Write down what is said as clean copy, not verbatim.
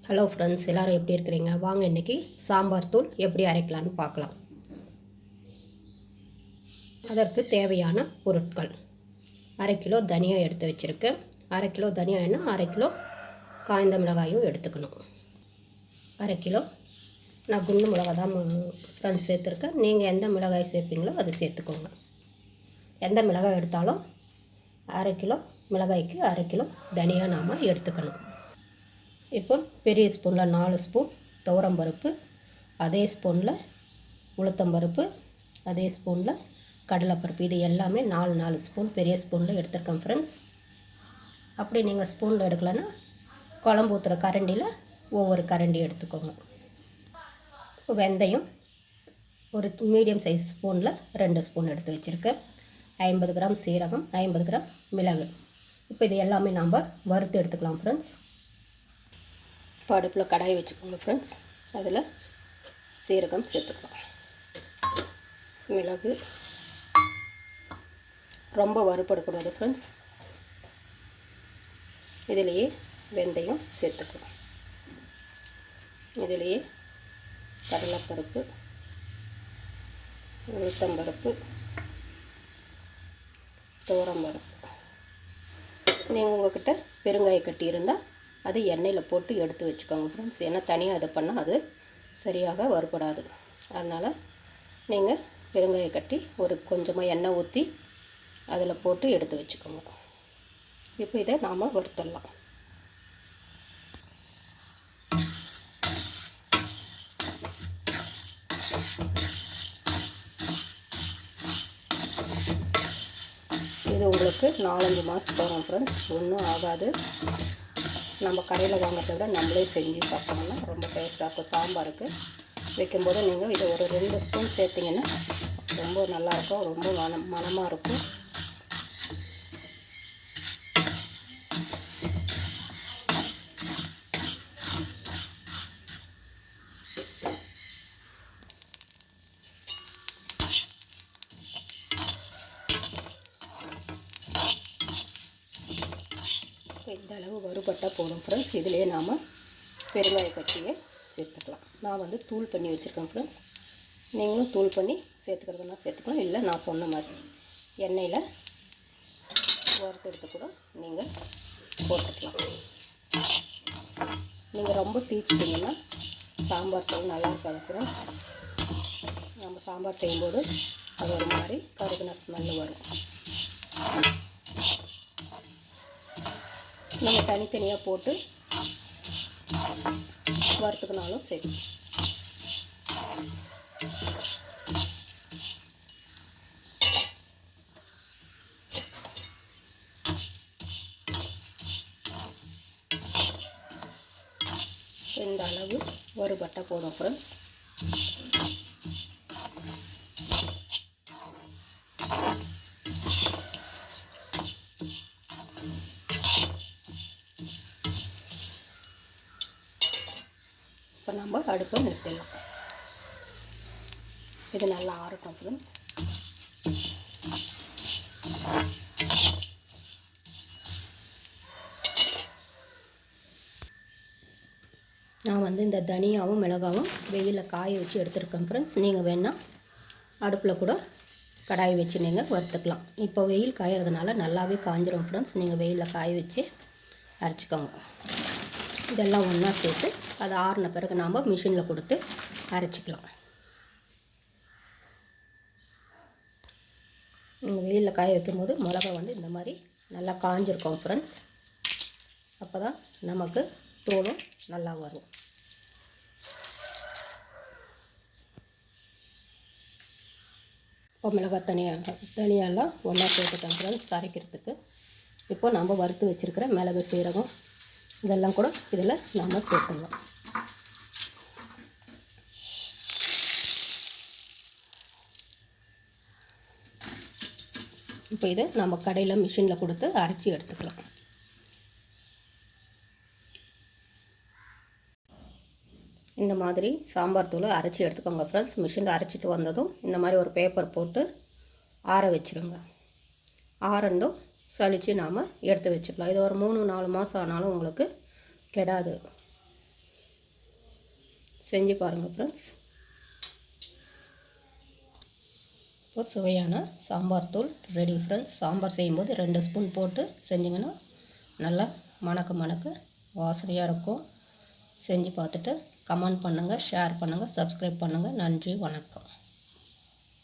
Hello friends, எல்லோரும் எப்படி இருக்கிறீங்க? வாங்க இன்றைக்கி சாம்பார் தூள் எப்படி அரைக்கலான்னு பார்க்கலாம். அதற்கு தேவையான பொருட்கள்: அரை கிலோ தனியா எடுத்து வச்சுருக்கேன். அரை கிலோ தனியானா அரை கிலோ காய்ந்த மிளகாயும் எடுத்துக்கணும். அரை கிலோ நான் குண்டு மிளகாய் தான் ஃப்ரெண்ட்ஸ் சேர்த்துருக்கேன். நீங்கள் எந்த மிளகாய் சேர்ப்பீங்களோ அது சேர்த்துக்கோங்க. எந்த மிளகாய் எடுத்தாலும் அரை கிலோ மிளகாய்க்கு அரை கிலோ தனியாக நாம் எடுத்துக்கணும். இப்போ பெரிய ஸ்பூனில் 4 ஸ்பூன் துவரம்பருப்பு, அதே ஸ்பூனில் உளுத்தம்பருப்பு, அதே ஸ்பூனில் கடலைப்பருப்பு, இது எல்லாமே 4 ஸ்பூன் பெரிய ஸ்பூனில் எடுத்துருக்கேன் ஃப்ரெண்ட்ஸ். அப்படி நீங்கள் ஸ்பூனில் எடுக்கலைன்னா குழம்பு ஊற்றுற கரண்டியில் ஒவ்வொரு கரண்டி எடுத்துக்கோங்க. வெந்தயம் ஒரு மீடியம் சைஸ் ஸ்பூனில் 2 ஸ்பூன் எடுத்து வச்சுருக்கேன். 50 கிராம் சீரகம், 50 கிராம் மிளகு. இப்போ இது எல்லாமே நாம் வறுத்து எடுத்துக்கலாம் ஃப்ரெண்ட்ஸ். இப்போ அடுப்பில் கடாயை வச்சுக்கோங்க ஃப்ரெண்ட்ஸ். அதில் சீரகம் சேர்த்துக்கலாம். மிளகு ரொம்ப வறுபடக்கூடாது ஃப்ரெண்ட்ஸ். இதிலேயே வெந்தயம் சேர்த்துக்கலாம். இதிலேயே கடலைப்பருப்பு, உளுத்தம்பருப்பு, துவரம்பருப்பு. நீங்கள் உங்கள்கிட்ட பெருங்காய கட்டி இருந்தால் அது எண்ணெயில் போட்டு எடுத்து வச்சுக்கோங்க ஃப்ரெண்ட்ஸ். ஏன்னா தனியாக இது பண்ணால் அது சரியாக வறுபடாது. அதனால் நீங்கள் பெருங்காய கட்டி ஒரு கொஞ்சமாக எண்ணெய் ஊற்றி அதில் போட்டு எடுத்து வச்சுக்கோங்க. இப்போ இதை நாம் வறுத்துடலாம். இது உங்களுக்கு 4-5 மாதத்துக்கு வரும் ஃப்ரெண்ட்ஸ். ஒன்றும் ஆகாது. நம்ம கடையில் வாங்கிறத விட நம்மளே செஞ்சு சாப்பிட்டோம்னா ரொம்ப டேஸ்ட்டாக இருக்கும். சாம்பாருக்கு வைக்கும்போது நீங்கள் இதை ஒரு 2 ஸ்பூன் சேர்த்திங்கன்னா ரொம்ப நல்லாயிருக்கும். ரொம்ப மணமாக இருக்கும். இந்த அளவு வறுபட்டால் போதும் ஃப்ரெண்ட்ஸ். இதிலே நாம் பெருங்காய கட்டியை சேர்த்துக்கலாம். நான் வந்து தூள் பண்ணி வச்சுருக்கேன் ஃப்ரெண்ட்ஸ். நீங்களும் தூள் பண்ணி சேர்த்துக்கிறதுனா சேர்த்துக்கலாம். இல்லை நான் சொன்ன மாதிரி எண்ணெயில் வறுத்தெடுத்து கூட நீங்கள் போட்டுக்கலாம். நீங்கள் ரொம்ப தீச்சிட்டிங்கன்னா சாம்பார் தூள் நல்லா இருக்காது ஃப்ரெண்ட்ஸ். நம்ம சாம்பார் செய்யும்போது அது ஒரு மாதிரி கருகுன ஸ்மெல்லு வரும். நம்ம தனித்தனியாக போட்டு வறுத்துக்கினாலும் சரி. இந்த அளவு வறுபட்டால் போதும் ஃப்ரெண்ட்ஸ். இப்போ நம்ம அடுப்பை நிறுத்திடலாம். இது நல்லா ஆறட்டும் ஃப்ரெண்ட்ஸ். நான் வந்து இந்த தனியாவும் மிளகாவும் வெயிலில் காய வச்சு எடுத்துருக்கேன் ஃப்ரெண்ட்ஸ். நீங்கள் வேணால் அடுப்பில் கூட கடாய் வச்சு நீங்கள் வறுத்துக்கலாம். இப்போ வெயில் காயறதுனால நல்லாவே காஞ்சிரும் ஃப்ரெண்ட்ஸ். நீங்கள் வெயிலில் காய வச்சு அரைச்சிக்கோங்க. இதெல்லாம் ஒன்றா சேர்த்து அது ஆறின பிறகு நாம் மிஷினில் கொடுத்து அரைச்சிக்கலாம். நீங்கள் வெயிலில் காய வைக்கும்போது மிளகா வந்து இந்த மாதிரி நல்லா காஞ்சிருக்கும் ஃப்ரெண்ட்ஸ். அப்போ தான் நமக்கு தூளும் நல்லா வரும். இப்போ மிளகாய் தனியெல்லாம் ஒன்றா சேர்த்துட்டோம் ஃப்ரெண்ட்ஸ் அரைக்கிறதுக்கு. இப்போ நம்ம வறுத்து வச்சுருக்கிற மிளகு, சீரகம் இதெல்லாம் கூட இதில் நாம் சேர்த்துடலாம். இப்போ இதை நம்ம கடையில் மிஷினில் கொடுத்து அரைச்சி எடுத்துக்கலாம். இந்த மாதிரி சாம்பார் தூளை அரைச்சி எடுத்துக்கோங்க ஃப்ரெண்ட்ஸ். மிஷினில் அரைச்சிட்டு வந்ததும் இந்த மாதிரி ஒரு பேப்பர் போட்டு ஆற வச்சுருங்க. ஆறண்டும் சளிச்சு நாம் எடுத்து வச்சுக்கலாம். இது ஒரு 3-4 மாதம் ஆனாலும் உங்களுக்கு கெடாது. செஞ்சு பாருங்கள் ஃப்ரெண்ட்ஸ். இப்போ சுவையான சாம்பார் தூள் ரெடி ஃப்ரெண்ட்ஸ். சாம்பார் செய்யும்போது 2 ஸ்பூன் போட்டு செஞ்சிங்கன்னா நல்லா மணக்க வாசனையாக இருக்கும். செஞ்சு பார்த்துட்டு கமெண்ட் பண்ணுங்கள், ஷேர் பண்ணுங்கள், சப்ஸ்கிரைப் பண்ணுங்கள். நன்றி, வணக்கம்.